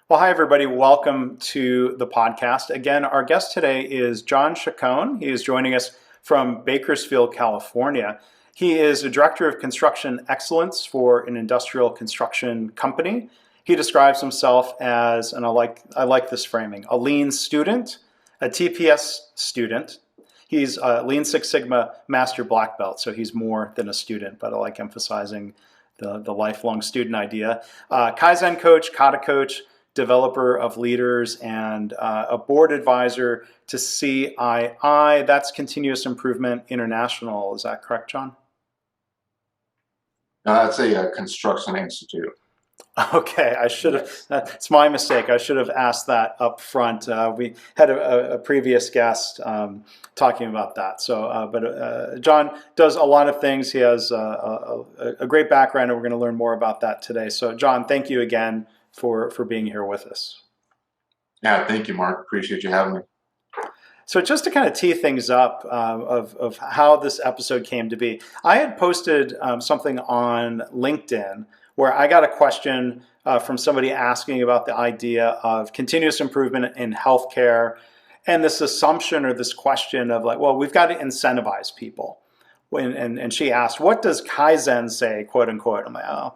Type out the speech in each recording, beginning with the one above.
Well, hi, everybody. Welcome to the podcast. Again, our guest today is John Chacon. He is joining us from Bakersfield, California. He is a director of construction excellence for an industrial construction company. He describes himself as, and I like this framing, a lean student, a TPS student. He's a Lean Six Sigma Master Black Belt, so he's more than a student, but I like emphasizing the lifelong student idea. Kaizen coach, Kata coach, developer of leaders, and a board advisor to CII. That's Continuous Improvement International. Is that correct, John? That's a construction institute. Okay, I should have. Yes. It's my mistake. I should have asked that up front. We had a previous guest talking about that. But John does a lot of things. He has a great background, and we're going to learn more about that today. So, John, thank you again for being here with us. Yeah, thank you, Mark. Appreciate you having me. So just to kind of tee things up of how this episode came to be, I had posted something on LinkedIn where I got a question from somebody asking about the idea of continuous improvement in healthcare and this assumption or this question of like, well, we've got to incentivize people. And she asked, what does Kaizen say, quote unquote? I'm like, oh,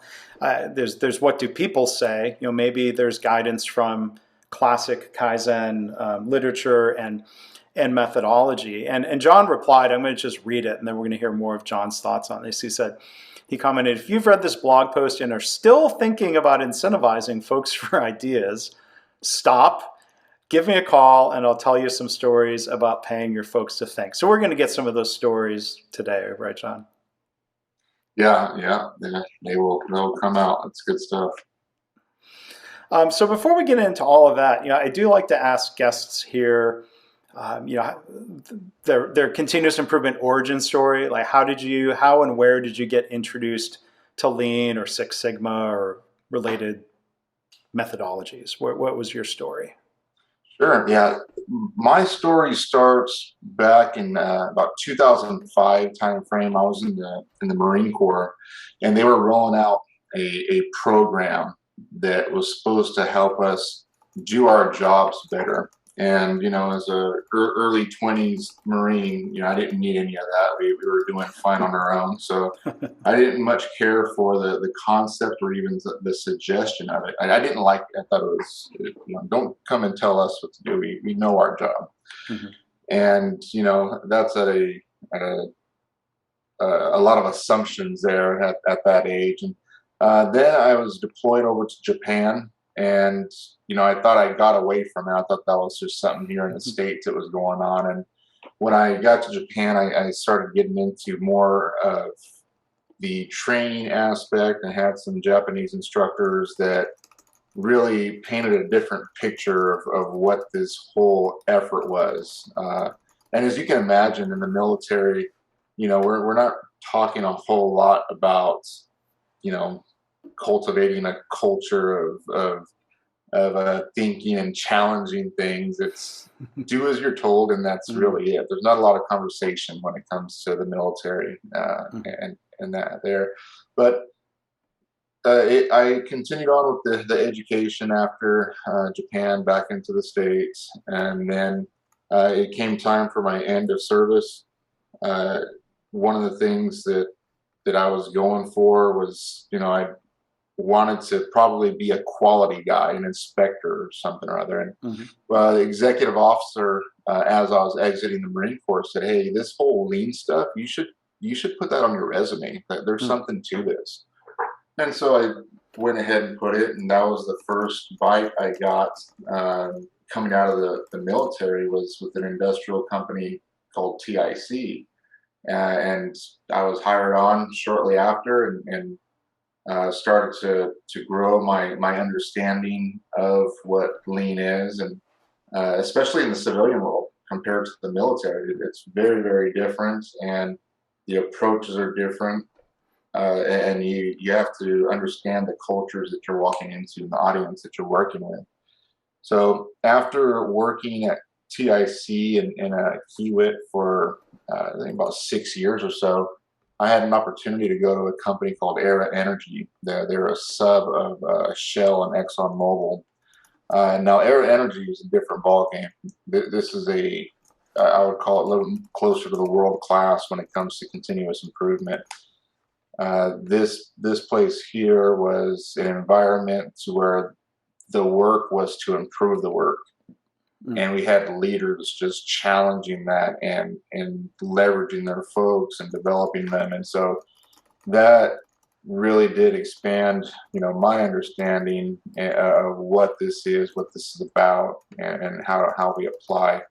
there's what do people say? You know, maybe there's guidance from classic Kaizen literature and methodology. And John replied, I'm going to just read it, and then we're going to hear more of John's thoughts on this. He commented, if you've read this blog post and are still thinking about incentivizing folks for ideas, stop, give me a call, and I'll tell you some stories about paying your folks to think. So we're going to get some of those stories today, right, John? Yeah. They'll come out. That's good stuff. So before we get into all of that, I do like to ask guests here, their continuous improvement origin story. Like, how and where did you get introduced to Lean or Six Sigma or related methodologies? What was your story? Sure. Yeah, my story starts back in about 2005 time frame. I was in the Marine Corps, and they were rolling out a program that was supposed to help us do our jobs better. And as a early 20s Marine, I didn't need any of that. We were doing fine on our own, so I didn't much care for the concept or even the suggestion of it. I didn't like it. I thought it was, don't come and tell us what to do. We know our job. Mm-hmm. And that's at a lot of assumptions there at that age. And then I was deployed over to Japan. And, I thought I got away from it. I thought that was just something here in the States that was going on. And when I got to Japan, I started getting into more of the training aspect and had some Japanese instructors that really painted a different picture of what this whole effort was. And as you can imagine, in the military, we're not talking a whole lot about, cultivating a culture of thinking and challenging things. It's do as you're told, and that's really it. There's not a lot of conversation when it comes to the military and that there. But I continued on with the education after Japan back into the States, and then it came time for my end of service. One of the things that I was going for was, I wanted to probably be a quality guy, an inspector or something or other. And the executive officer, as I was exiting the Marine Corps, said, "Hey, this whole lean stuff, you should put that on your resume. That there's something to this." And so I went ahead and put it, and that was the first bite I got coming out of the military, was with an industrial company called TIC. And I was hired on shortly after, and started to grow my understanding of what lean is, and especially in the civilian world compared to the military. It's very, very different, and the approaches are different, and you have to understand the cultures that you're walking into and the audience that you're working with. So after working at TIC in a Kiewit for I think about 6 years or so, I had an opportunity to go to a company called Era Energy. They're a sub of Shell and ExxonMobil. Now, air energy is a different ballgame. This is I would call it a little closer to the world class when it comes to continuous improvement. This place here was an environment where the work was to improve the work, and we had leaders just challenging that and leveraging their folks and developing them, and so that really did expand, my understanding of what this is about, and how we apply.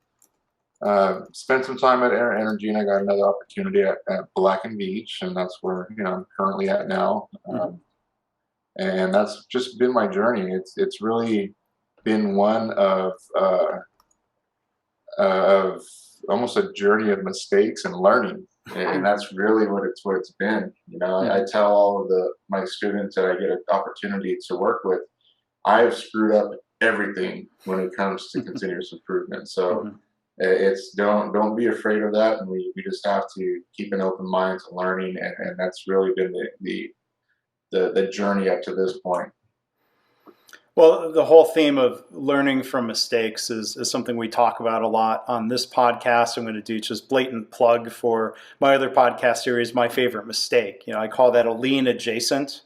Spent some time at Air Energy, and I got another opportunity at Black and Beach, and that's where I'm currently at now. And that's just been my journey. It's really been one of almost a journey of mistakes and learning, and that's really what it's been. I tell all of my students that I get an opportunity to work with, I've screwed up everything when it comes to continuous improvement. So it's don't be afraid of that, and we just have to keep an open mind to learning, and that's really been the journey up to this point. Well, the whole theme of learning from mistakes is something we talk about a lot on this podcast. I'm going to do just blatant plug for my other podcast series, My Favorite Mistake. I call that a lean adjacent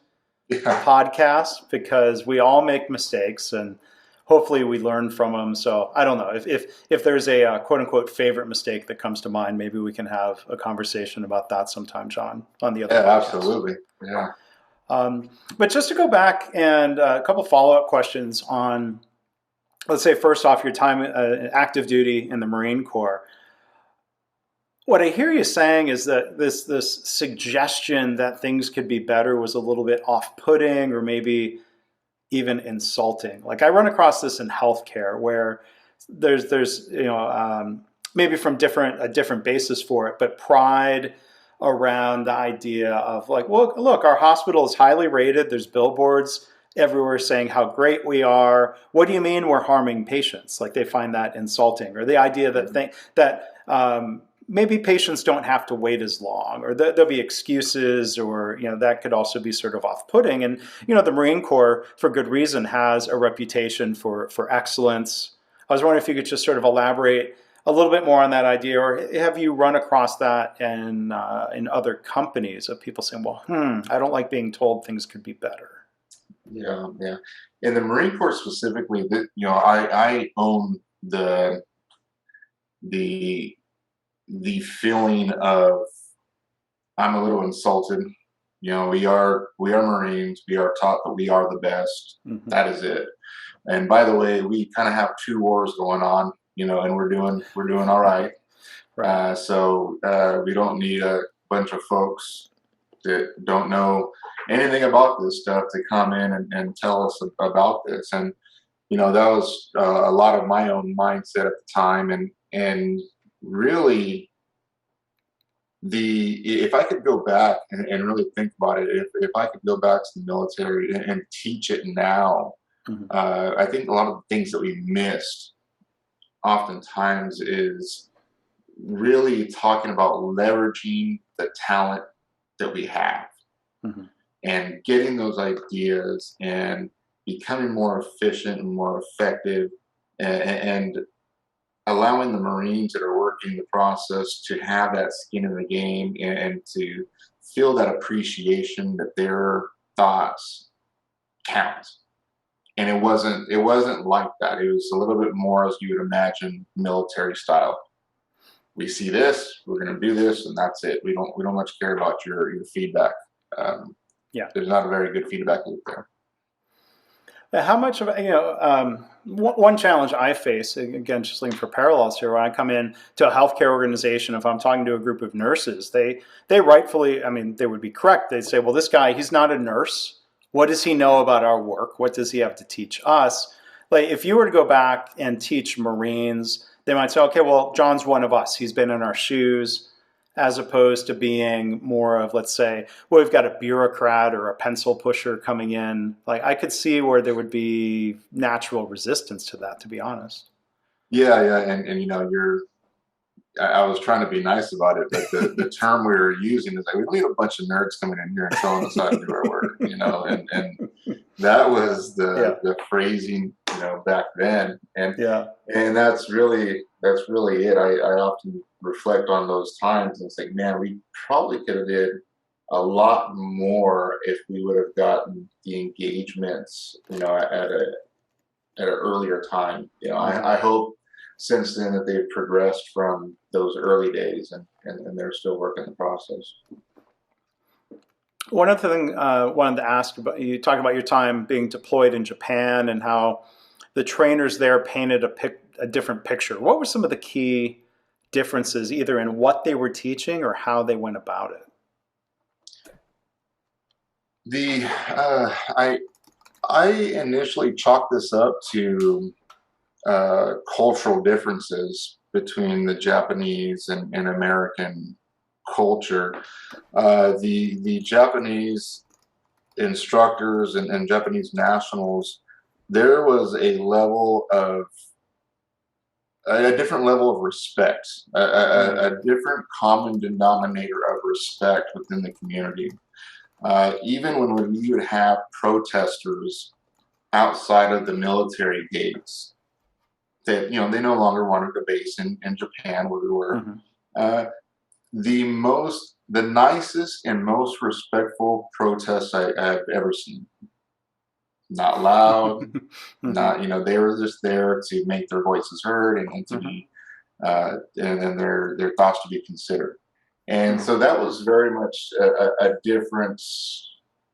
podcast, because we all make mistakes and hopefully we learn from them. So I don't know if there's a quote unquote favorite mistake that comes to mind, maybe we can have a conversation about that sometime, John, on the other podcast. Absolutely. Yeah. But just to go back and a couple follow-up questions on, let's say, first off, your time active duty in the Marine Corps. What I hear you saying is that this suggestion that things could be better was a little bit off-putting or maybe even insulting. Like, I run across this in healthcare where there's maybe from a different basis for it, but pride around the idea of like, well, look, our hospital is highly rated. There's billboards everywhere saying how great we are. What do you mean we're harming patients? Like, they find that insulting, or the idea that maybe patients don't have to wait as long, or there'll be excuses, or that could also be sort of off-putting. And the Marine Corps, for good reason, has a reputation for excellence. I was wondering if you could just sort of elaborate a little bit more on that idea, or have you run across that in other companies of people saying, well, I don't like being told things could be better? Yeah. In the Marine Corps specifically, I own the feeling of, I'm a little insulted. We are Marines. We are taught that we are the best. That is it. And by the way, we kind of have two wars going on, and we're doing all right. So we don't need a bunch of folks that don't know anything about this stuff to come in and tell us about this. And that was a lot of my own mindset at the time, and really, if I could go back and really think about it, if I could go back to the military and teach it now, I think a lot of the things that we missed oftentimes is really talking about leveraging the talent that we have, and getting those ideas and becoming more efficient and more effective, and allowing the Marines that are working the process to have that skin in the game, and to feel that appreciation that their thoughts count. And it wasn't like that. It was a little bit more as you would imagine military style. We see this, we're going to do this, and that's it. We don't much care about your feedback. There's not a very good feedback loop there. How much of one challenge I face, again, just looking for parallels here, when I come in to a healthcare organization, if I'm talking to a group of nurses, they rightfully, they would be correct. They'd say, well, this guy, he's not a nurse. What does he know about our work? What does he have to teach us? Like, if you were to go back and teach Marines, they might say, okay, well, John's one of us. He's been in our shoes, as opposed to being more of, let's say, well, we've got a bureaucrat or a pencil pusher coming in. Like, I could see where there would be natural resistance to that, to be honest. Yeah, and I was trying to be nice about it, but the term we were using is like, we don't need a bunch of nerds coming in here and telling us how to do our work, and that was the phrasing, back then. Yeah. And that's really it. I often reflect on those times and think, man, we probably could have did a lot more if we would have gotten the engagements, at an earlier time. Hmm. I hope since then that they've progressed from those early days, and they're still working the process. One other thing I wanted to ask about, you talk about your time being deployed in Japan and how the trainers there painted a different picture. What were some of the key differences, either in what they were teaching or how they went about it? The I initially chalked this up to cultural differences between the Japanese and American culture. The Japanese instructors and Japanese nationals, there was a different level of respect, a different common denominator of respect within the community. Even when we would have protesters outside of the military gates that they no longer wanted to base in Japan where we were. Hmm. Uh, the nicest and most respectful protests I've ever seen. Not loud, Hmm. not they were just there to make their voices heard and to Hmm. be and then their thoughts to be considered. And Hmm. so that was very much a difference.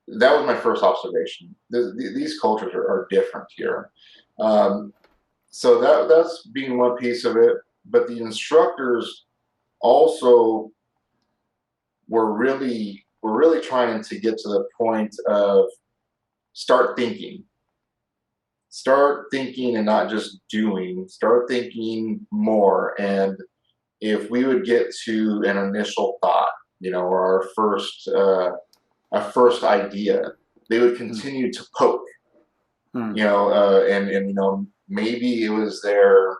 That was my first observation. These cultures are different here. Um, so that's being one piece of it. But the instructors also were really trying to get to the point of start thinking start thinking and not just doing, start thinking more. And if we would get to an initial thought, or our first idea, they would continue to poke, Hmm. and maybe it was their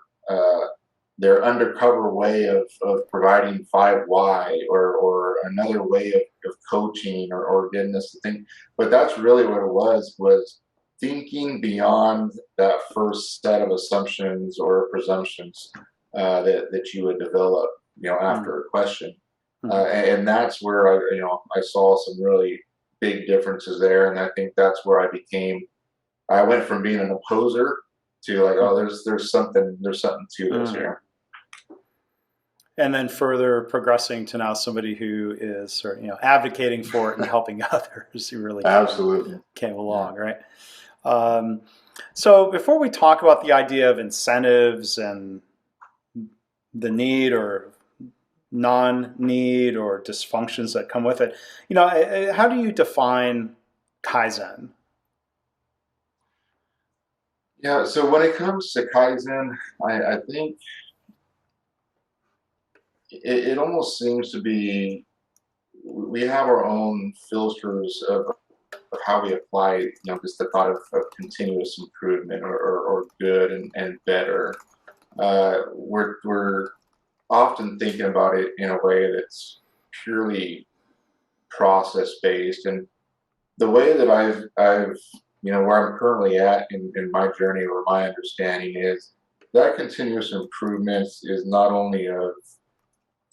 undercover way of providing 5 why, or another way of coaching, or getting us to think. But that's really what it was thinking beyond that first set of assumptions or presumptions that you would develop Hmm. after a question. Hmm. And that's where I saw some really big differences there. And I think that's where I went from being an opposer to like, oh, Hmm. there's something to this Hmm. here. And then further progressing to now somebody who is sort of, advocating for it and helping others who really Absolutely. came Yeah. along, right? Um, so before we talk about the idea of incentives and the need or non-need or dysfunctions that come with it, how do you define Kaizen? Yeah. So when it comes to Kaizen, I think it almost seems to be we have our own filters of how we apply, just the thought of continuous improvement, or good and better. We're often thinking about it in a way that's purely process based. And the way that I've where I'm currently at in my journey, or my understanding is that continuous improvement is not only of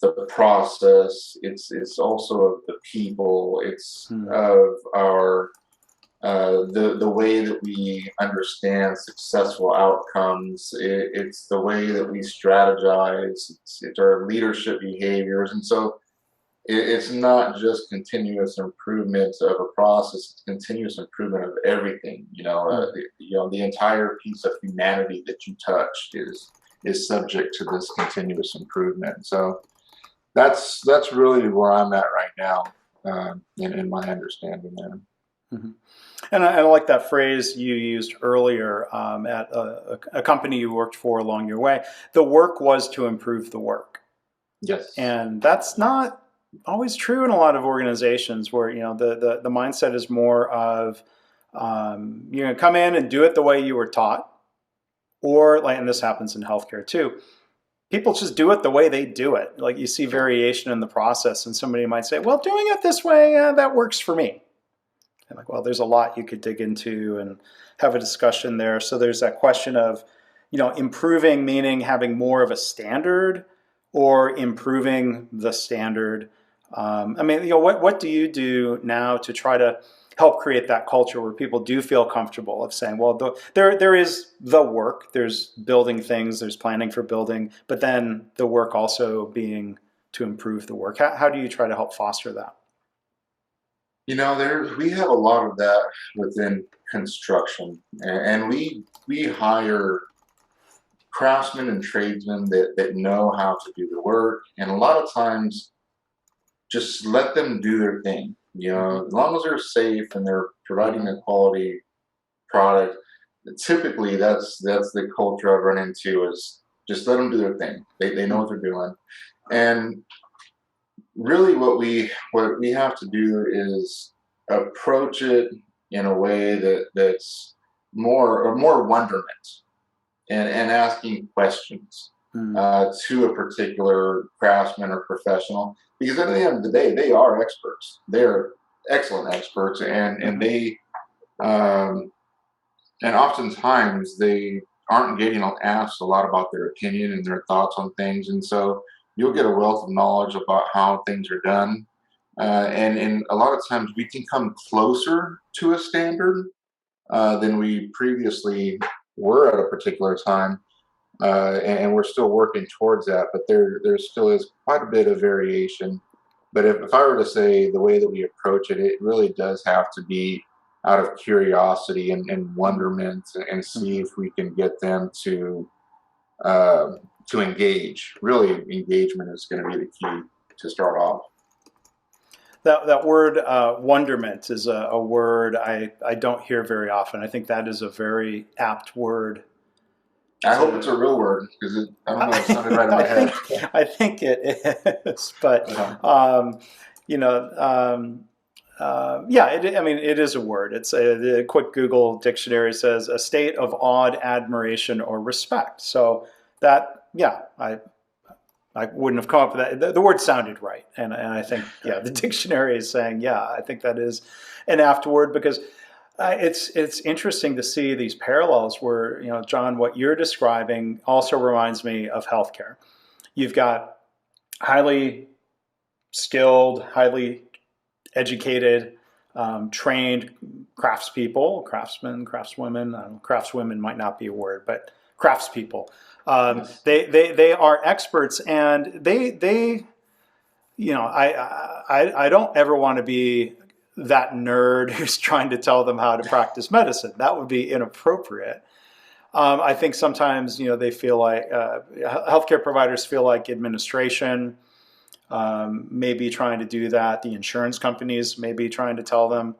the process, it's also of the people, it's Hmm. of our the way that we understand successful outcomes. It's the way that we strategize. It's our leadership behaviors. And so it's not just continuous improvement of a process, it's continuous improvement of everything. Hmm. The entire piece of humanity that you touched is subject to this continuous improvement. So that's really where I'm at right now, in my understanding there. Hmm. And I like that phrase you used earlier, at a company you worked for along your way. The work was to improve the work. Yes. And that's not always true in a lot of organizations where, the mindset is more of, you're going to come in and do it the way you were taught. Or, like, and this happens in healthcare too, people just do it the way they do it. Like, you see Yeah. variation in the process, and somebody might say, well, doing it this way, that works for me. And like, well, there's a lot you could dig into and have a discussion there. So there's that question of, improving, meaning having more of a standard, or improving the standard. I mean, what do you do now to try to help create that culture where people do feel comfortable of saying, well, there is the work, there's building things, there's planning for building, but then the work also being to improve the work. How do you try to help foster that? We have a lot of that within construction, and we hire craftsmen and tradesmen that know how to do the work, and a lot of times just let them do their thing. Mm-hmm. As long as they're safe and they're providing Mm-hmm. a quality product, typically that's the culture I've run into is just let them do their thing. They know what they're doing, and really what we have to do is approach it in a way that's more wonderment, and asking questions Mm-hmm. to a particular craftsman or professional, because at the end of the day they are experts, they're excellent experts, and Mm-hmm. they um, and oftentimes they aren't getting asked a lot about their opinion and their thoughts on things, and so you'll get a wealth of knowledge about how things are done, and a lot of times we can come closer to a standard than we previously were at a particular time, and we're still working towards that. But there still is quite a bit of variation. But if I were to say the way that we approach it, it really does have to be out of curiosity and wonderment, and see Mm-hmm. if we can get them uh, to engage. Really, engagement is going to be the key to start off. That word wonderment is a word I don't hear very often. I think that is a very apt word I hope it's to. a real word, because I don't know, it sounded right in I my head. think I think it is, but Uh, you know, yeah. I mean, it is a word. The quick Google dictionary says a state of awed admiration or respect. So that, yeah, I wouldn't have come up with that. The word sounded right, and I think, yeah, the dictionary is saying, yeah, I think that is an apt word, because it's interesting to see these parallels where, John, what you're describing also reminds me of healthcare. You've got highly skilled, highly educated, trained craftspeople, craftsmen, craftswomen. I don't know, craftswomen might not be a word, but craftspeople. yes. They are experts, and they I don't ever want to be that nerd who's trying to tell them how to practice medicine. That would be inappropriate. I think sometimes they feel like healthcare providers feel like administration may be trying to do that. The insurance companies may be trying to tell them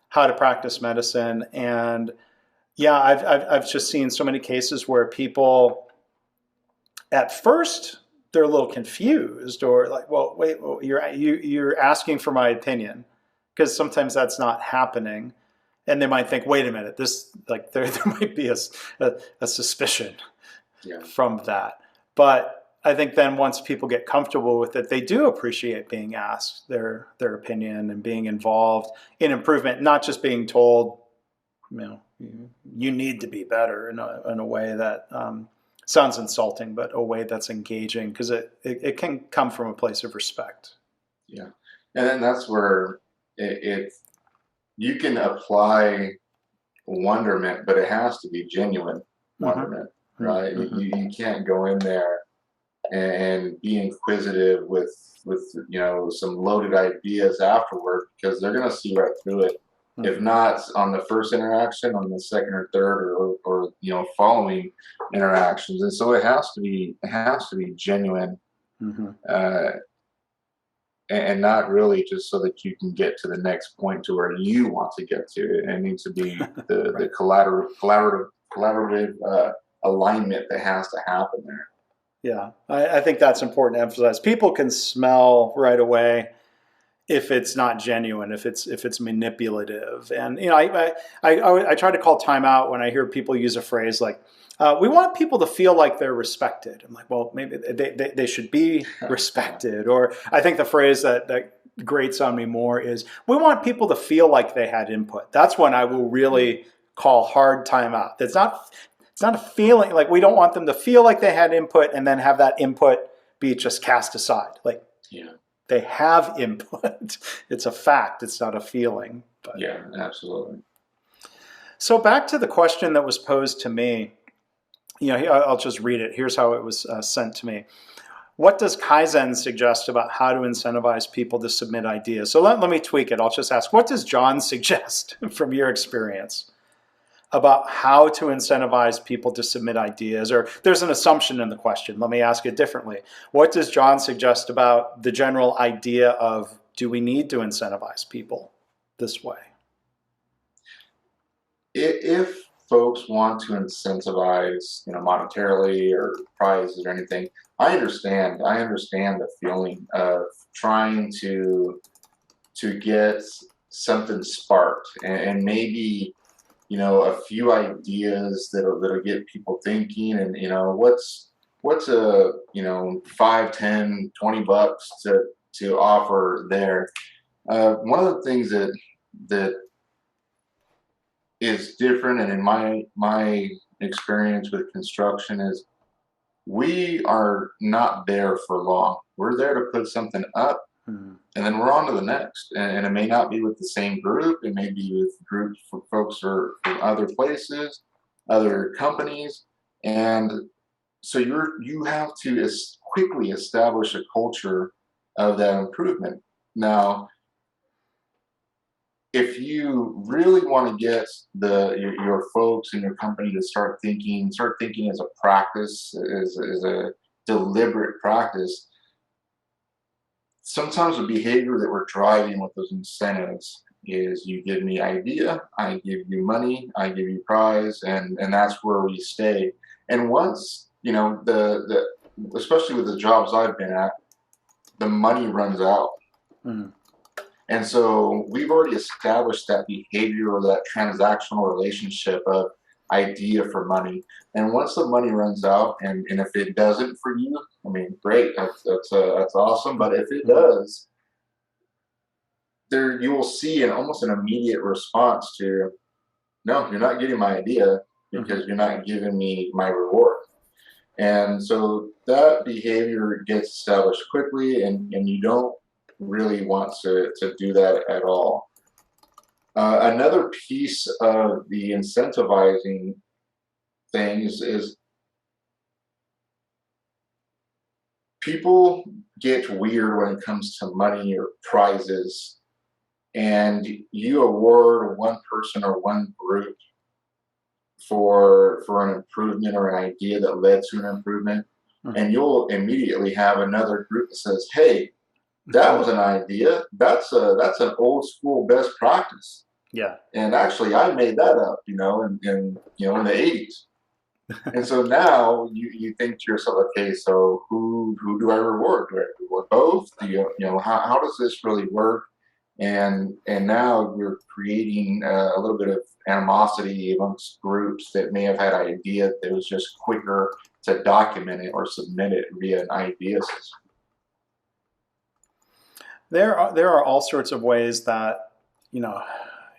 how to practice medicine. And yeah, I've just seen so many cases where people at first they're a little confused, or like, well, wait, well, you're asking for my opinion, because sometimes that's not happening, and they might think, wait a minute, this, like, there might be a suspicion Yeah. from that. But I think then once people get comfortable with it, they do appreciate being asked their opinion and being involved in improvement, not just being told, you need to be better in a way that sounds insulting, but a way that's engaging, because it can come from a place of respect. Yeah. And then that's where it you can apply wonderment, but it has to be genuine Mm-hmm. wonderment, right? You, Mm-hmm. you you can't go in there and be inquisitive with some loaded ideas afterward, because they're going to see right through it. If Mm-hmm. not on the first interaction, on the second or third, or following interactions. And so it has to be genuine, Mm-hmm. uh, and not really just so that you can get to the next point to where you want to get to. It needs to be the Right. collaborative alignment that has to happen there. Yeah, I think that's important to emphasize. People can smell right away if it's not genuine, if it's manipulative. And I try to call time out when I hear people use a phrase like, We want people to feel like they're respected. I'm like, well, maybe they should be respected. Or I think the phrase that grates on me more is we want people to feel like they had input. That's when I will really call hard time out. It's not a feeling, like we don't want them to feel like they had input and then have that input be just cast aside. Like Yeah. they have input. It's a fact. It's not a feeling. But. Yeah, absolutely. So back to the question that was posed to me. I'll just read it. Here's how it was sent to me. What does Kaizen suggest about how to incentivize people to submit ideas? So let me tweak it. I'll just ask, what does John suggest from your experience about how to incentivize people to submit ideas? Or there's an assumption in the question. Let me ask it differently. What does John suggest about the general idea of, do we need to incentivize people this way? If folks want to incentivize, monetarily or prizes or anything, I understand. I understand the feeling of trying to get something sparked, and maybe a few ideas that'll get people thinking, and what's a 5, 10, $20 to offer there. One of the things that is different, and in my experience with construction, is we are not there for long. We're there to put something up, and then we're on to the next. And it may not be with the same group. It may be with groups for folks or from other places, other companies, and so you have to quickly establish a culture of that improvement. Now, if you really want to get your folks and your company to start thinking as a practice, as a deliberate practice, sometimes the behavior that we're driving with those incentives is, you give me idea, I give you money, I give you prize, and that's where we stay. And once, the especially with the jobs I've been at, the money runs out. And so we've already established that behavior or that transactional relationship of idea for money. And once the money runs out, and if it doesn't for you, I mean, great, that's awesome. But if it does, there you will see almost an immediate response to, no, you're not getting my idea because you're not giving me my reward. And so that behavior gets established quickly, and you don't really want to do that at all. Another piece of the incentivizing things is people get weird when it comes to money or prizes, and you award one person or one group for an improvement or an idea that led to an improvement, and you'll immediately have another group that says, hey, that was an idea. That's an old school best practice. Yeah. And actually, I made that up, in the 80s. And so now you think to yourself, okay, so who do I reward? Do I reward both? How does this really work? And now you're creating a little bit of animosity amongst groups that may have had an idea that was just quicker to document it or submit it via an idea system. There are all sorts of ways that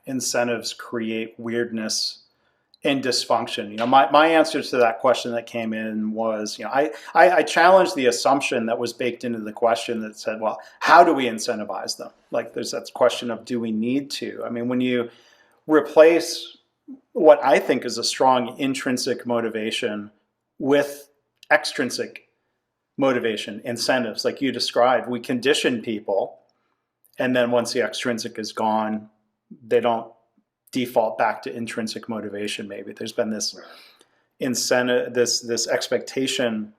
incentives create weirdness and dysfunction. My answer to that question that came in was, I challenged the assumption that was baked into the question that said, well, how do we incentivize them? Like there's that question of, do we need to? I mean, when you replace what I think is a strong intrinsic motivation with extrinsic motivation, incentives, like you described, we condition people, and then once the extrinsic is gone, they don't default back to intrinsic motivation. Maybe there's been this incentive, this expectation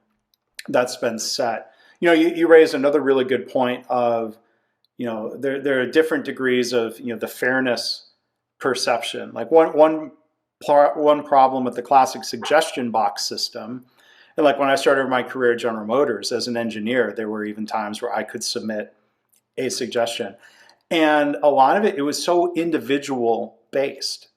that's been set. You raised another really good point of, there are different degrees of, the fairness perception. Like one problem with the classic suggestion box system, and like when I started my career at General Motors as an engineer, there were even times where I could submit a suggestion. And a lot of it was so individual based.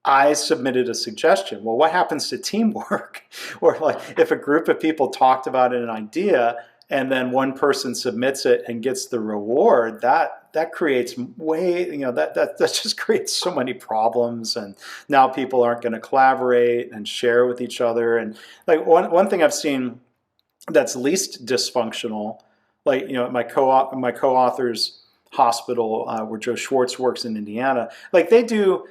I submitted a suggestion. Well, what happens to teamwork? Or like if a group of people talked about an idea and then one person submits it and gets the reward, that creates way, that just creates so many problems. And now people aren't going to collaborate and share with each other. And like one thing I've seen that's least dysfunctional, like my co-author's hospital, where Joe Schwartz works in Indiana, like they do,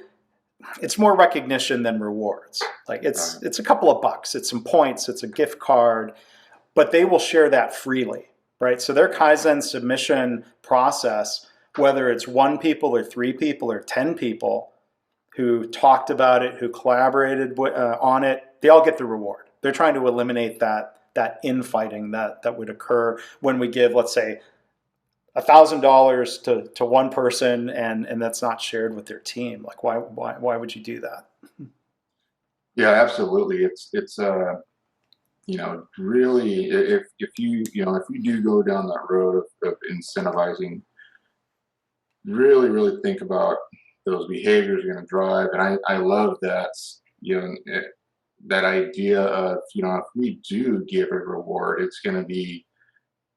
it's more recognition than rewards. Like it's a couple of bucks, it's some points, it's a gift card, but they will share that freely, right? So their Kaizen submission process, whether it's one people or three people or 10 people who talked about it, who collaborated on it, they all get the reward. They're trying to eliminate that infighting that would occur when we give, let's say, $1,000 to one person and that's not shared with their team. Like why would you do that? Yeah, absolutely. It's really, if you do go down that road of incentivizing, really think about those behaviors you're going to drive. And I love that, that idea of, if we do give a reward, it's going to be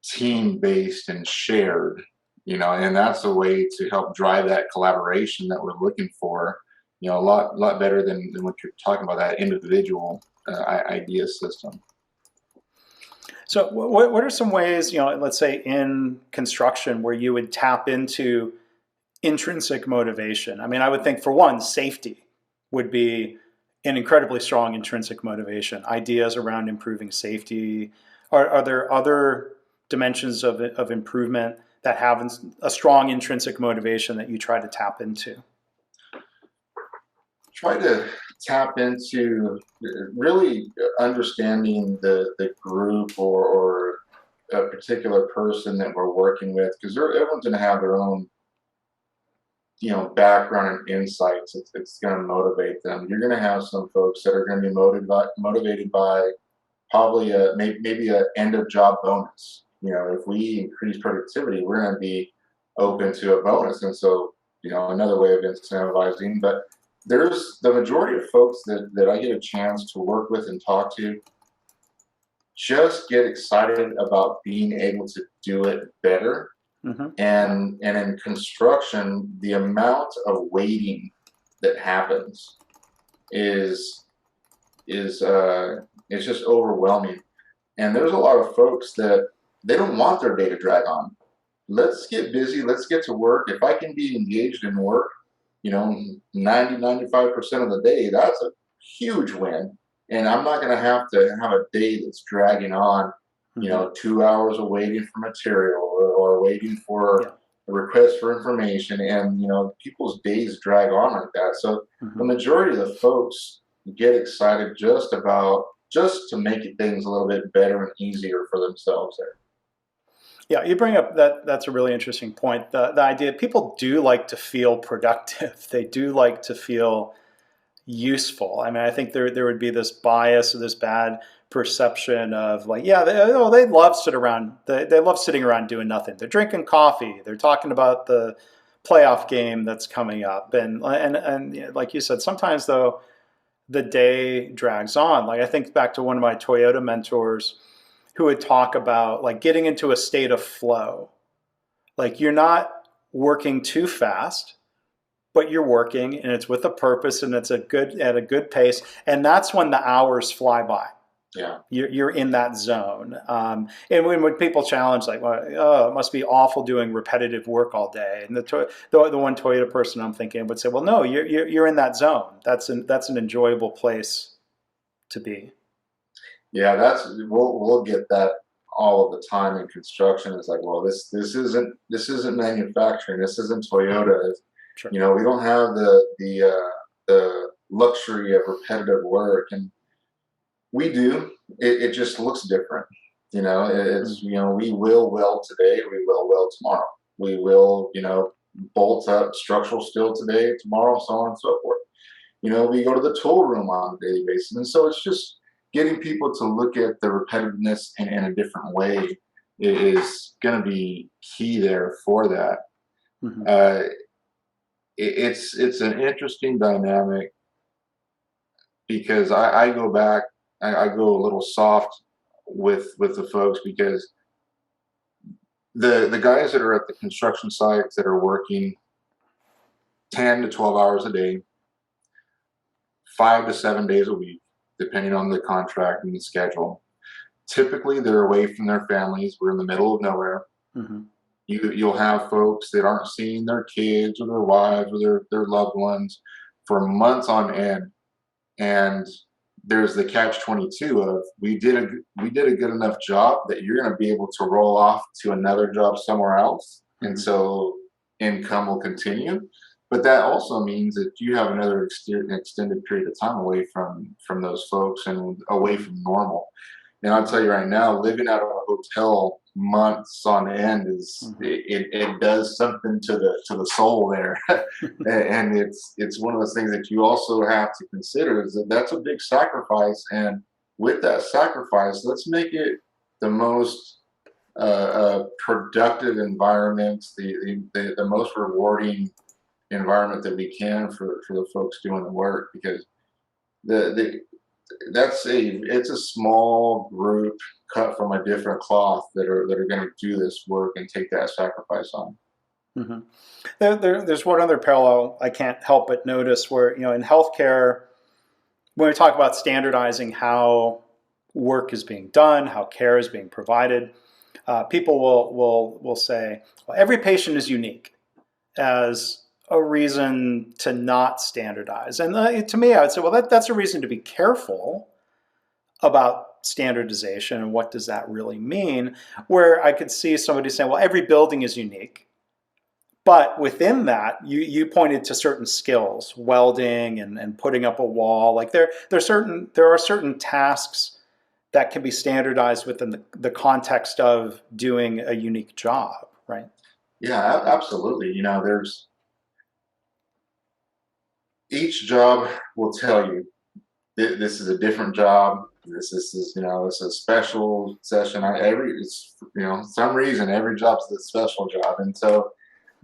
team based and shared, and that's a way to help drive that collaboration that we're looking for, a lot better than what you're talking about, that individual idea system. So what are some ways, let's say in construction, where you would tap into intrinsic motivation? I mean, I would think for one, safety would be an incredibly strong intrinsic motivation. Ideas around improving safety. Are there other dimensions of improvement that have a strong intrinsic motivation that you try to tap into? Try to tap into really understanding the group or a particular person that we're working with, because everyone's going to have their own background and insights. It's going to motivate them. You're going to have some folks that are going to be motivated by probably maybe a end of job bonus. If we increase productivity, we're going to be open to a bonus, and so another way of incentivizing. But there's the majority of folks that I get a chance to work with and talk to just get excited about being able to do it better. Mm-hmm. And in construction, the amount of waiting that happens is it's just overwhelming. And there's a lot of folks that they don't want their day to drag on. Let's get busy. Let's get to work. If I can be engaged in work, 95% of the day, that's a huge win. And I'm not going to have a day that's dragging on, 2 hours of waiting for material or waiting for a request for information. And, people's days drag on like that. So the majority of the folks get excited just to make things a little bit better and easier for themselves there. Yeah, you bring up that's a really interesting point. The idea, people do like to feel productive. They do like to feel useful. I mean, I think there would be this bias or this bad perception of like, yeah, they love they love sitting around doing nothing. They're drinking coffee. They're talking about the playoff game that's coming up. And like you said, sometimes though, the day drags on. Like I think back to one of my Toyota mentors who would talk about like getting into a state of flow. Like you're not working too fast, but you're working and it's with a purpose and it's at a good pace. And that's when the hours fly by. Yeah. You're in that zone. And when people challenge like, well, oh, it must be awful doing repetitive work all day. And the one Toyota person I'm thinking would say, well, no, you're in that zone. That's an enjoyable place to be. Yeah, we'll get that all of the time in construction. It's like, well, this isn't manufacturing. This isn't Toyota. Sure. We don't have the luxury of repetitive work, and we do. It just looks different. It's we will weld today. We will weld tomorrow. We will bolt up structural steel today, tomorrow, so on and so forth. We go to the tool room on a daily basis, and so it's just getting people to look at the repetitiveness in a different way is going to be key there for that. Mm-hmm. It's an interesting dynamic because I go back, I go a little soft with the folks, because the guys that are at the construction sites that are working 10 to 12 hours a day, 5 to 7 days a week, depending on the contract and the schedule. Typically, they're away from their families. We're in the middle of nowhere. Hmm. You'll have folks that aren't seeing their kids or their wives or their loved ones for months on end, and there's the catch 22 of we did a good enough job that you're going to be able to roll off to another job somewhere else, and Hmm. so income will continue. But that also means that you have another extended period of time away from those folks and away from normal. And I'll tell you right now, living out of a hotel months on end is Hmm. it does something to the soul there. And it's one of those things that you also have to consider, is that that's a big sacrifice. And with that sacrifice, let's make it the most productive environment, the most rewarding environment that we can for the folks doing the work, because the it's a small group cut from a different cloth that are going to do this work and take that sacrifice on. Hmm. There's one other parallel I can't help but notice where, in healthcare, when we talk about standardizing how work is being done, how care is being provided, people will say, well, every patient is unique, as a reason to not standardize. And to me, I would say, well, that's a reason to be careful about standardization and what does that really mean. Where I could see somebody saying, well, every building is unique. But within that, you pointed to certain skills, welding and putting up a wall. Like there are certain tasks that can be standardized within the context of doing a unique job, right? Yeah, absolutely. There's each job will tell you this is a different job. This is this is a special session. It's some reason every job's a special job, and so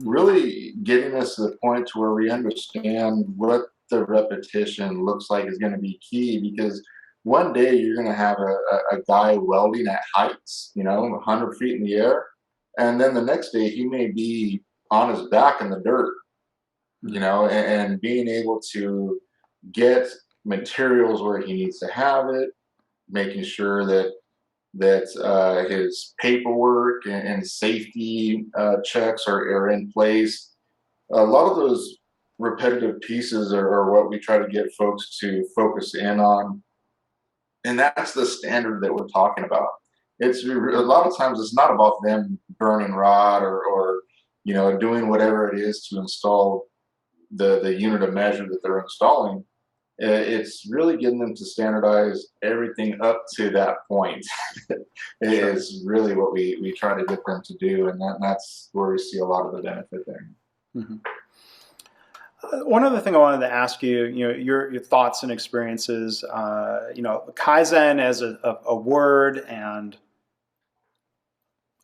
Mm-hmm. really getting us to the point to where we understand what the repetition looks like is going to be key, because one day you're going to have a guy welding at heights, 100 feet in the air, and then the next day he may be on his back in the dirt, and being able to get materials where he needs to have it, making sure that his paperwork and safety checks are in place. A lot of those repetitive pieces are what we try to get folks to focus in on, and that's the standard that we're talking about. It's a lot of times it's not about them burning rod or doing whatever it is to install the unit of measure that they're installing. It's really getting them to standardize everything up to that point Sure. is really what we try to get them to do, and that's where we see a lot of the benefit there. Hmm. One other thing I wanted to ask you, your thoughts and experiences. Kaizen as a word and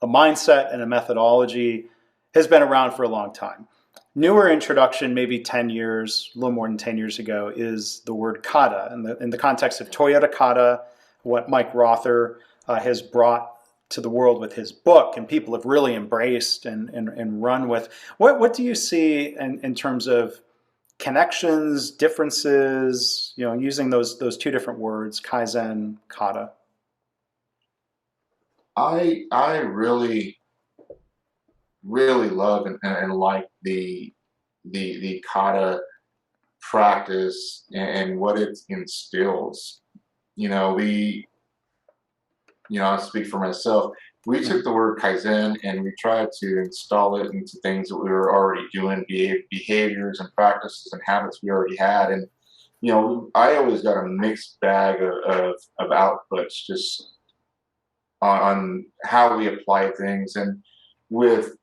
a mindset and a methodology has been around for a long time. Newer introduction, maybe 10 years, a little more than 10 years ago, is the word Kata. In the context of Toyota Kata, what Mike Rother has brought to the world with his book, and people have really embraced and run with. What do you see in terms of connections, differences, using those two different words, Kaizen, Kata? I really love and like the kata practice and what it instills. We I speak for myself. We took the word Kaizen and we tried to install it into things that we were already doing, behaviors and practices and habits we already had. And, I always got a mixed bag of outputs just on how we apply things. And with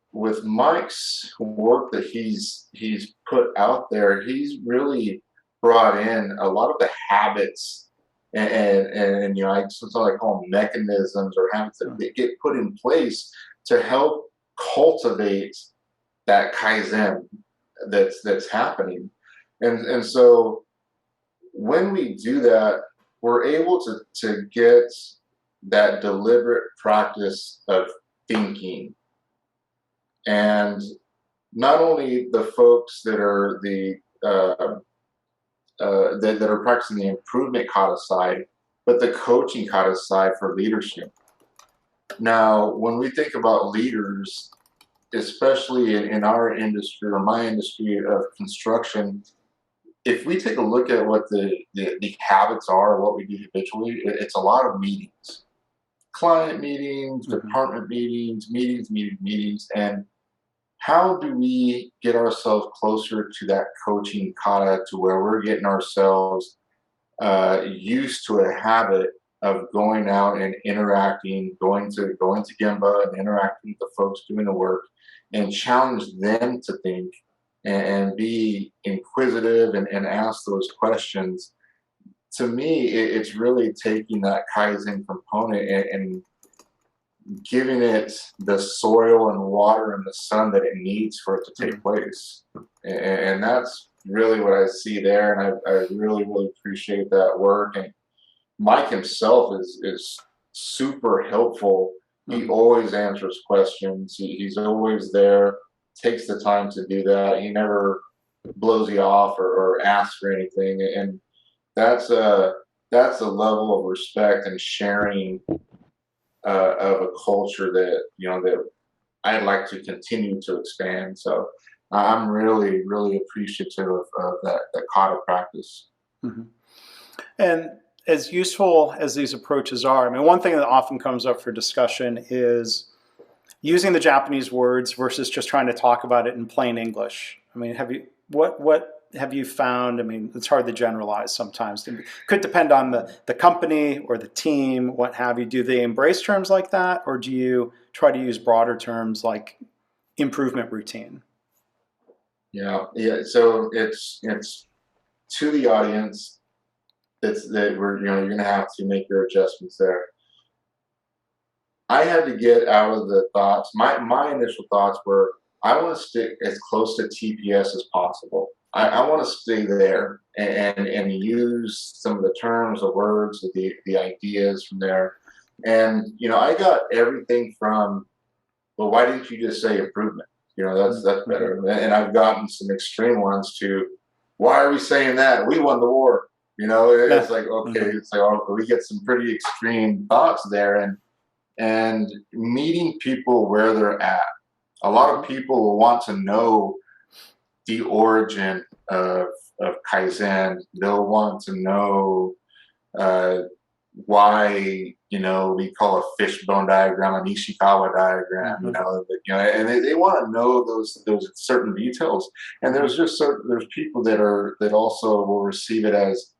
Mike's work that he's put out there, he's really brought in a lot of the habits and sometimes I call them mechanisms or habits that they get put in place to help cultivate that kaizen that's happening. And so when we do that, we're able to get that deliberate practice of thinking. And not only the folks that are that are practicing the improvement kata side, but the coaching kata side for leadership. Now, when we think about leaders, especially in our industry or my industry of construction, if we take a look at what the habits are, what we do habitually, it's a lot of meetings, client meetings, department meetings, meetings. And how do we get ourselves closer to that coaching kata to where we're getting ourselves used to a habit of going out and interacting, going to Gemba and interacting with the folks doing the work, and challenge them to think and be inquisitive and ask those questions. To me, it's really taking that Kaizen component and giving it the soil and water and the sun that it needs for it to take place. And that's really what I see there. And I really, really appreciate that work. And Mike himself is super helpful. He always answers questions. He's always there, takes the time to do that. He never blows you off or asks for anything. And that's a level of respect and sharing of a culture that that I'd like to continue to expand. So I'm really, really appreciative of that kata practice. And as useful as these approaches are, I mean, one thing that often comes up for discussion is using the Japanese words versus just trying to talk about it in plain English. I mean, what have you found? I mean, it's hard to generalize sometimes. It could depend on the company or the team, what have you. Do they embrace terms like that, or do you try to use broader terms like improvement routine? Yeah. So it's to the audience. It's that you're going to have to make your adjustments there. I had to get out of the thoughts. My initial thoughts were, I want to stick as close to TPS as possible. I want to stay there and use some of the terms, the words, the ideas from there. And I got everything from, well, why didn't you just say improvement? That's better. And I've gotten some extreme ones to, why are we saying that? We won the war. It's like, okay, it's like, we get some pretty extreme thoughts there, and meeting people where they're at. A lot of people want to know the origin of Kaizen. They'll want to know why we call a fishbone diagram an Ishikawa diagram. And they want to know those certain details. And there's people that also will receive it as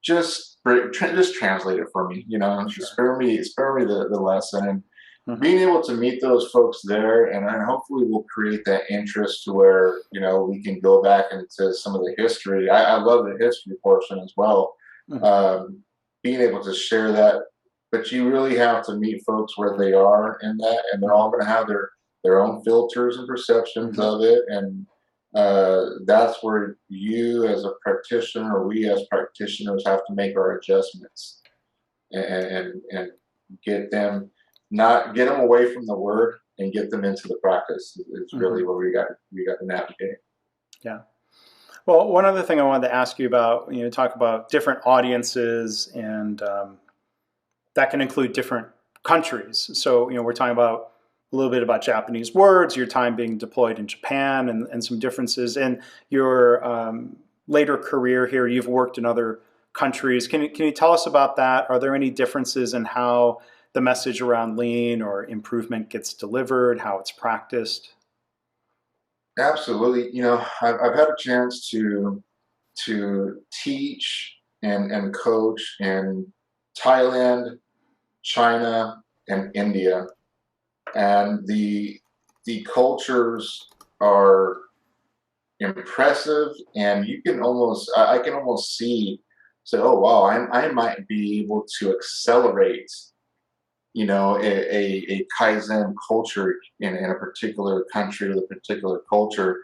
just translate it for me. Spare me the lesson. And being able to meet those folks there, and hopefully we'll create that interest to where we can go back into some of the history. I love the history portion as well. Being able to share that, but you really have to meet folks where they are in that, and they're all going to have their own filters and perceptions of it, and that's where you as a practitioner, or we as practitioners, have to make our adjustments and get them away from the word and get them into the practice. Is really where we got to navigate. Yeah. Well, one other thing I wanted to ask you about, talk about different audiences, and that can include different countries. So, we're talking about a little bit about Japanese words, your time being deployed in Japan, and some differences in your later career here. You've worked in other countries. Can you tell us about that? Are there any differences in how the message around lean or improvement gets delivered, how it's practiced? Absolutely. I've had a chance to teach and coach in Thailand, China, and India, and the cultures are impressive, and you can I can almost say, oh wow, I might be able to accelerate a Kaizen culture in a particular country or the particular culture.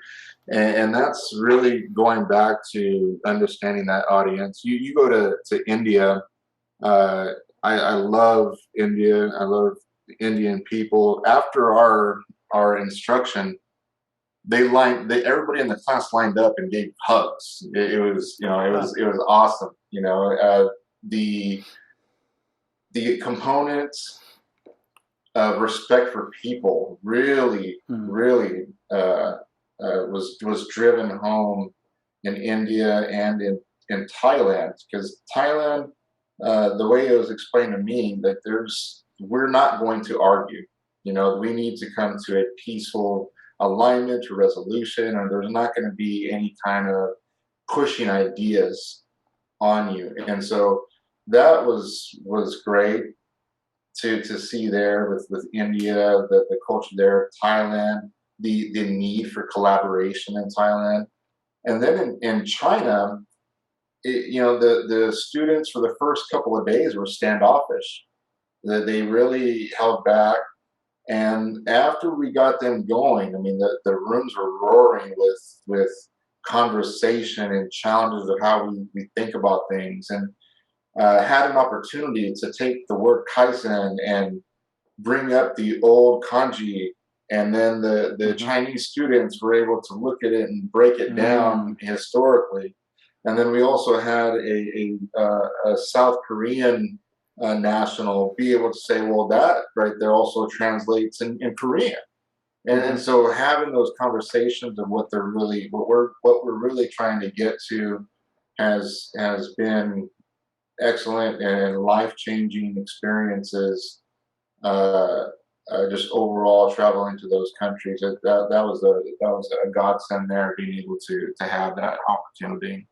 And that's really going back to understanding that audience. You go to India. uh, I love India. I love the Indian people. After our instruction, everybody in the class lined up and gave hugs. It was, it was awesome. The the components of respect for people really, Mm. really was driven home in India and in Thailand, because Thailand, the way it was explained to me, that we're not going to argue. We need to come to a peaceful alignment or resolution, and there's not going to be any kind of pushing ideas on you. And so that was great to see there with India, the culture there, Thailand, the need for collaboration in Thailand. And then in China, the students for the first couple of days were standoffish. That they really held back. And after we got them going, I mean, the rooms were roaring with conversation and challenges of how we think about things, and had an opportunity to take the word Kaizen and bring up the old kanji, and then the Hmm. Chinese students were able to look at it and break it Mm. down historically. And then we also had a South Korean national be able to say, well, that right there also translates in Korean. And Hmm. so having those conversations of what we're really trying to get to has been excellent and life changing experiences. uh, just overall traveling to those countries, that was a godsend there, being able to have that opportunity.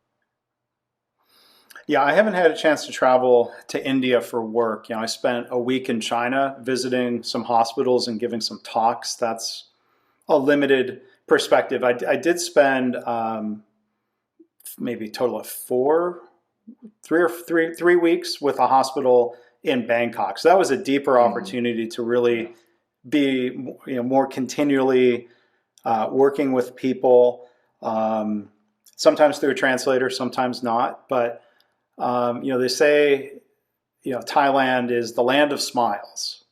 Yeah, I haven't had a chance to travel to India for work. I spent a week in China visiting some hospitals and giving some talks. That's a limited perspective. I did spend maybe a total of 3 weeks with a hospital in Bangkok. So that was a deeper Mm, opportunity to yeah. really be more continually working with people. Um, Sometimes through a translator, sometimes not. But they say Thailand is the land of smiles,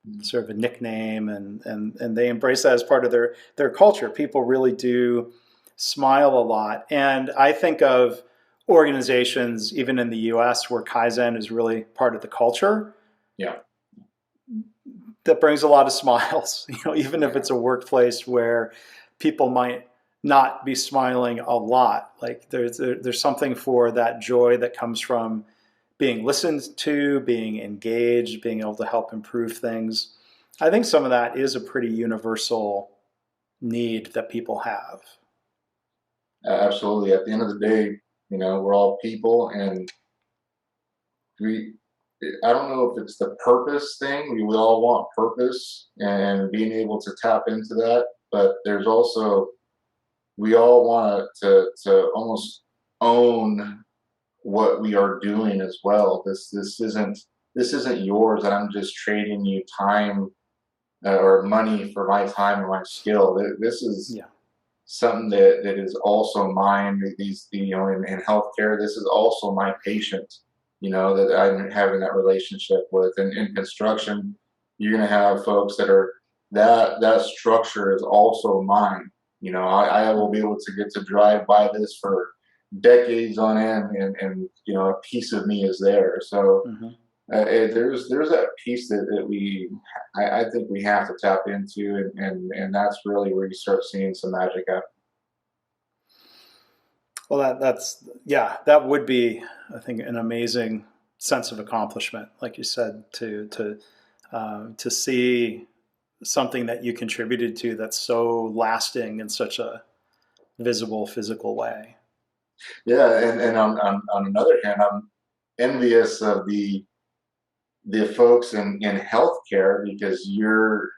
Mm. sort of a nickname, and they embrace that as part of their culture. People really do smile a lot, and I think of organizations even in the U.S. where Kaizen is really part of the culture Yeah. that brings a lot of smiles. Even if Yeah. it's a workplace where people might not be smiling a lot, like there's something for that joy that comes from being listened to, being engaged, being able to help improve things. I think some of that is a pretty universal need that people have. Absolutely. At the end of the day, we're all people, and we. I don't know if it's the purpose thing. We all want purpose and being able to tap into that, but there's also, we all want to almost own what we are doing as well. This isn't yours, and I'm just trading you time, or money for my time and my skill. This is Yeah. something that is also mine. In healthcare, this is also my patient. That I'm having that relationship with. And in construction, you're going to have folks that structure is also mine. I will be able to get to drive by this for decades on end, and a piece of me is there. So Mm-hmm. there's that piece that I think we have to tap into, and that's really where you start seeing some magic happen. Well, that's yeah, that would be, I think, an amazing sense of accomplishment, like you said, to see something that you contributed to that's so lasting in such a visible, physical way. Yeah, and on another hand, I'm envious of the folks in healthcare, because you're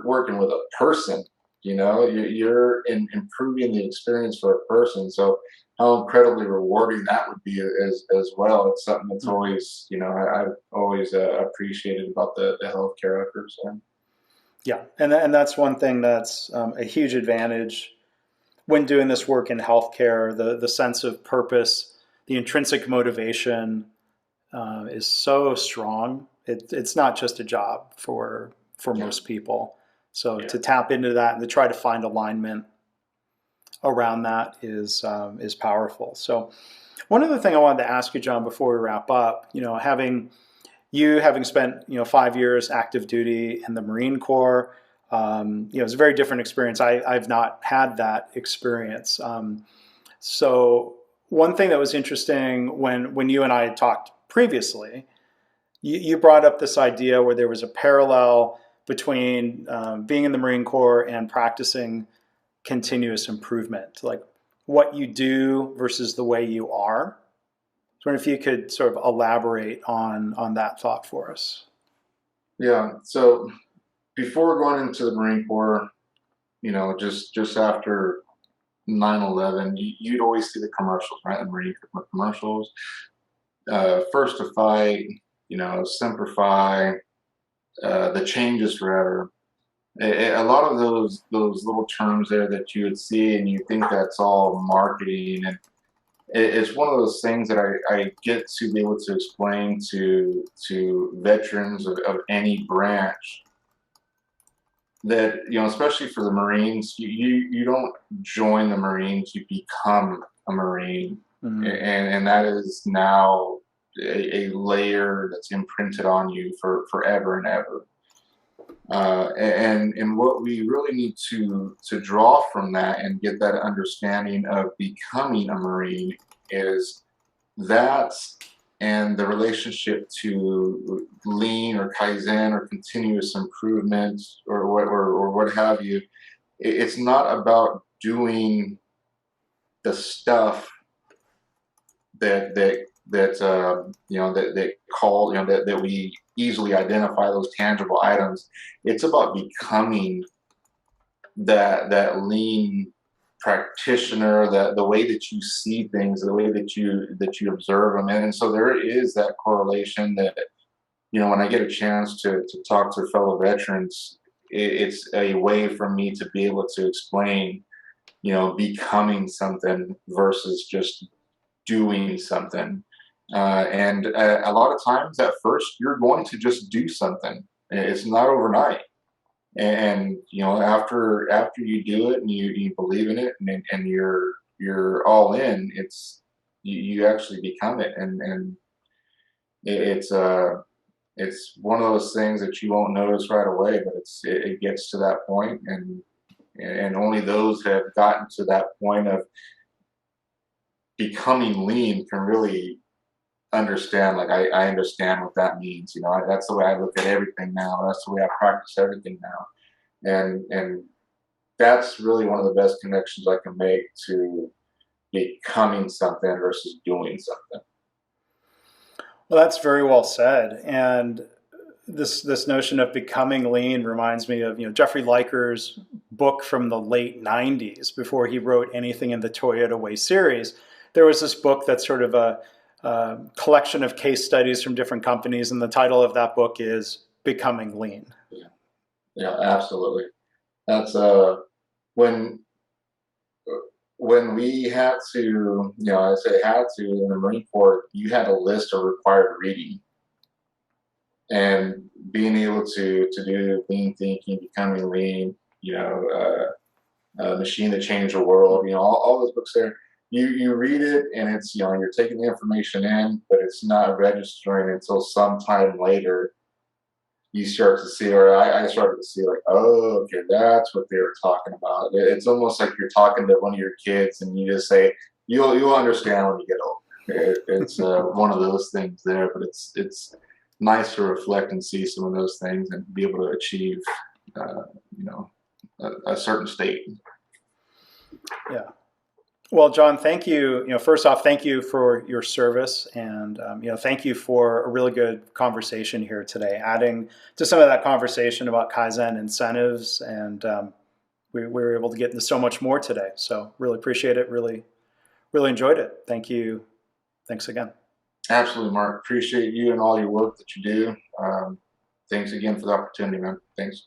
working with a person. You're improving the experience for a person. So how incredibly rewarding that would be as well. It's something that's Mm-hmm. always, I've always appreciated about the healthcare efforts. Yeah, and that's one thing that's a huge advantage when doing this work in healthcare, the sense of purpose, the intrinsic motivation is so strong. It's not just a job for Yeah. most people. So Yeah. to tap into that and to try to find alignment around that is powerful. So one other thing I wanted to ask you, John, before we wrap up, having spent 5 years active duty in the Marine Corps, it's a very different experience. I've not had that experience. So one thing that was interesting when you and I had talked previously, you brought up this idea where there was a parallel between being in the Marine Corps and practicing continuous improvement, like what you do versus the way you are. So I wonder if you could sort of elaborate on that thought for us. Yeah. So before going into the Marine Corps, just after 9/11, you'd always see the commercials, right? The Marine Corps commercials. First to fight, simplify, the change is forever. A lot of those little terms there that you would see, and you think that's all marketing, and it's one of those things that I get to be able to explain to veterans of any branch that especially for the Marines, you don't join the Marines, you become a Marine, Mm-hmm. and that is now a layer that's imprinted on you for forever and ever. And what we really need to draw from that and get that understanding of becoming a Marine is that and the relationship to lean or Kaizen or continuous improvement or what have you. It's not about doing the stuff that call that we easily identify those tangible items. It's about becoming that lean practitioner, that the way that you see things, the way that you observe them, and so there is that correlation that when I get a chance to talk to fellow veterans, it's a way for me to be able to explain becoming something versus just doing something. And a lot of times at first you're going to just do something. It's not overnight. And after you do it and you believe in it and you're all in, you actually become it. And it's it's one of those things that you won't notice right away, but it gets to that point, and only those that have gotten to that point of becoming lean can really understand. Like I understand what that means. That's the way I look at everything now. That's the way I practice everything now. And that's really one of the best connections I can make to becoming something versus doing something. Well, that's very well said. And this notion of becoming lean reminds me of Jeffrey Liker's book from the late '90s. Before he wrote anything in the Toyota Way series, there was this book that's sort of a collection of case studies from different companies, and the title of that book is Becoming Lean. Yeah, yeah, absolutely. That's when when we had to, I say had to in the Marine Corps, you had a list of required reading, and being able to do lean thinking, becoming lean, machine that changed the world, all those books there. You read it and it's you're taking the information in, but it's not registering until sometime later you start to see, or I started to see, like, oh, okay, that's what they were talking about. It's almost like you're talking to one of your kids, and you just say, "You'll understand when you get older." It's one of those things there, but it's nice to reflect and see some of those things and be able to achieve, uh, you know, a certain state. Yeah. Well, John, thank you. First off, thank you for your service, and thank you for a really good conversation here today. Adding to some of that conversation about Kaizen incentives, and we were able to get into so much more today. So, really appreciate it. Really, really enjoyed it. Thank you. Thanks again. Absolutely, Mark. Appreciate you and all your work that you do. Thanks again for the opportunity, man. Thanks.